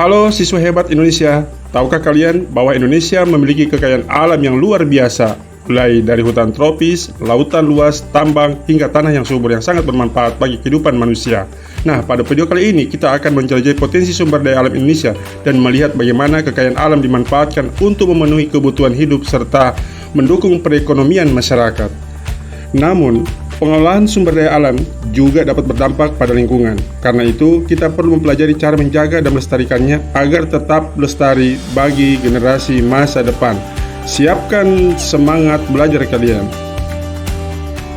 Halo siswa hebat Indonesia, tahukah kalian bahwa Indonesia memiliki kekayaan alam yang luar biasa, mulai dari hutan tropis, lautan luas, tambang, hingga tanah yang subur yang sangat bermanfaat bagi kehidupan manusia. Nah, pada video kali ini kita akan menjelajahi potensi sumber daya alam Indonesia dan melihat bagaimana kekayaan alam dimanfaatkan untuk memenuhi kebutuhan hidup serta mendukung perekonomian masyarakat. Namun, pengelolaan sumber daya alam juga dapat berdampak pada lingkungan. Karena itu, kita perlu mempelajari cara menjaga dan melestarikannya agar tetap lestari bagi generasi masa depan. Siapkan semangat belajar kalian.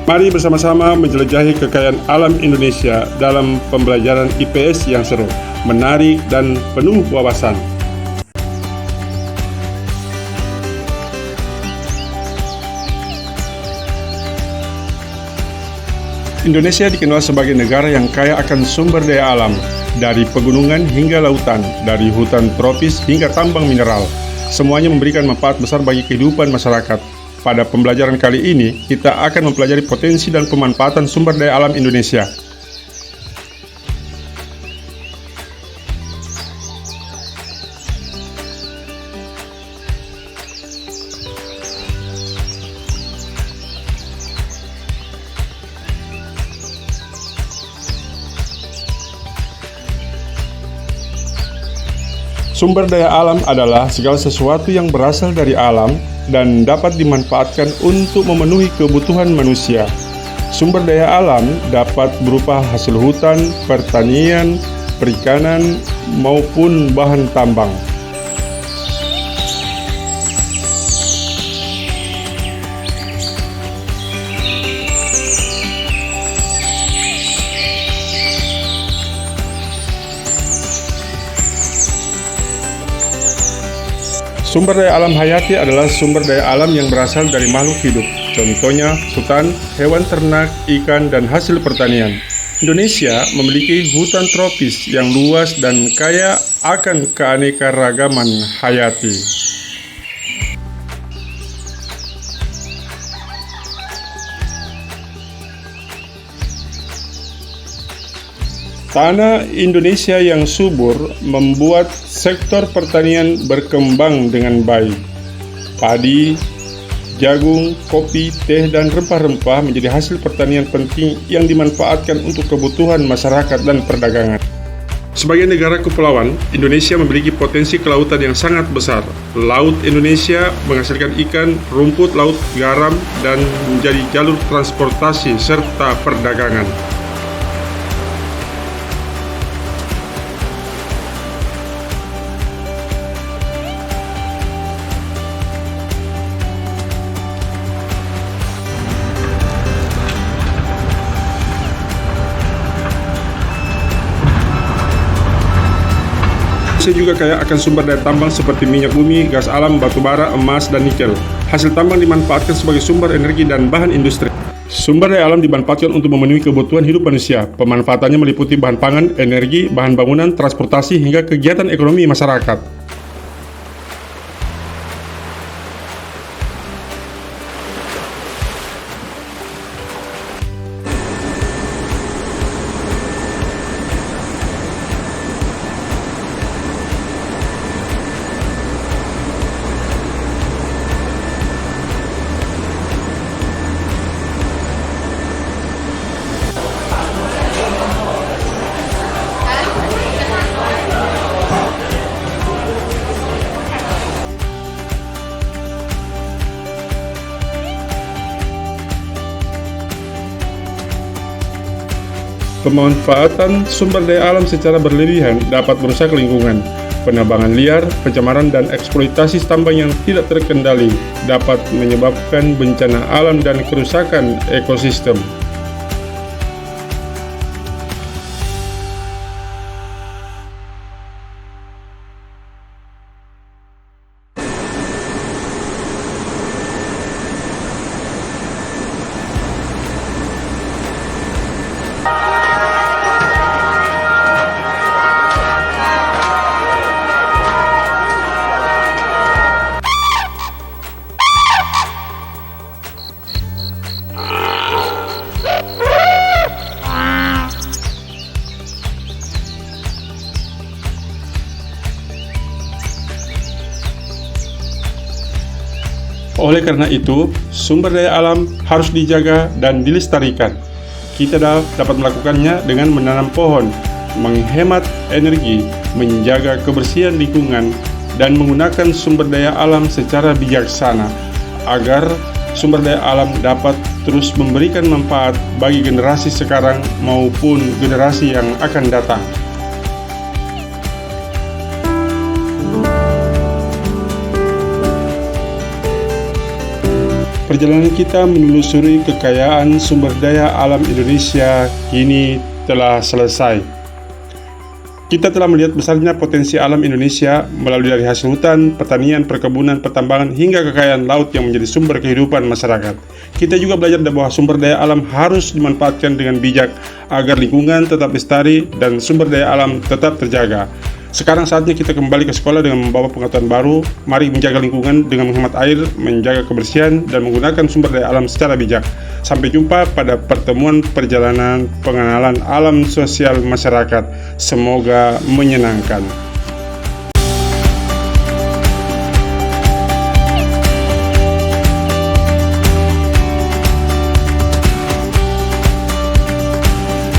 Mari bersama-sama menjelajahi kekayaan alam Indonesia dalam pembelajaran IPS yang seru, menarik, dan penuh wawasan. Indonesia dikenal sebagai negara yang kaya akan sumber daya alam, dari pegunungan hingga lautan, dari hutan tropis hingga tambang mineral. Semuanya memberikan manfaat besar bagi kehidupan masyarakat. Pada pembelajaran kali ini, kita akan mempelajari potensi dan pemanfaatan sumber daya alam Indonesia. Sumber daya alam adalah segala sesuatu yang berasal dari alam dan dapat dimanfaatkan untuk memenuhi kebutuhan manusia. Sumber daya alam dapat berupa hasil hutan, pertanian, perikanan, maupun bahan tambang. Sumber daya alam hayati adalah sumber daya alam yang berasal dari makhluk hidup. Contohnya, hutan, hewan ternak, ikan, dan hasil pertanian. Indonesia memiliki hutan tropis yang luas dan kaya akan keanekaragaman hayati. Tanah Indonesia yang subur membuat sektor pertanian berkembang dengan baik. Padi, jagung, kopi, teh, dan rempah-rempah menjadi hasil pertanian penting yang dimanfaatkan untuk kebutuhan masyarakat dan perdagangan. Sebagai negara kepulauan, Indonesia memiliki potensi kelautan yang sangat besar. Laut Indonesia menghasilkan ikan, rumput laut, garam, dan menjadi jalur transportasi serta perdagangan. Indonesia juga kaya akan sumber daya tambang seperti minyak bumi, gas alam, batu bara, emas, dan nikel. Hasil tambang dimanfaatkan sebagai sumber energi dan bahan industri. Sumber daya alam dimanfaatkan untuk memenuhi kebutuhan hidup manusia. Pemanfaatannya meliputi bahan pangan, energi, bahan bangunan, transportasi, hingga kegiatan ekonomi masyarakat. Pemanfaatan sumber daya alam secara berlebihan dapat merusak lingkungan. Penebangan liar, pencemaran, dan eksploitasi tambang yang tidak terkendali dapat menyebabkan bencana alam dan kerusakan ekosistem. Oleh karena itu, sumber daya alam harus dijaga dan dilestarikan. Kita dapat melakukannya dengan menanam pohon, menghemat energi, menjaga kebersihan lingkungan, dan menggunakan sumber daya alam secara bijaksana agar sumber daya alam dapat terus memberikan manfaat bagi generasi sekarang maupun generasi yang akan datang. Perjalanan kita menelusuri kekayaan sumber daya alam Indonesia kini telah selesai. Kita telah melihat besarnya potensi alam Indonesia melalui dari hasil hutan, pertanian, perkebunan, pertambangan, hingga kekayaan laut yang menjadi sumber kehidupan masyarakat. Kita juga belajar bahwa sumber daya alam harus dimanfaatkan dengan bijak agar lingkungan tetap lestari dan sumber daya alam tetap terjaga. Sekarang saatnya kita kembali ke sekolah dengan membawa pengetahuan baru. Mari menjaga lingkungan dengan menghemat air, menjaga kebersihan, dan menggunakan sumber daya alam secara bijak. Sampai jumpa pada pertemuan perjalanan pengenalan alam sosial masyarakat. Semoga menyenangkan.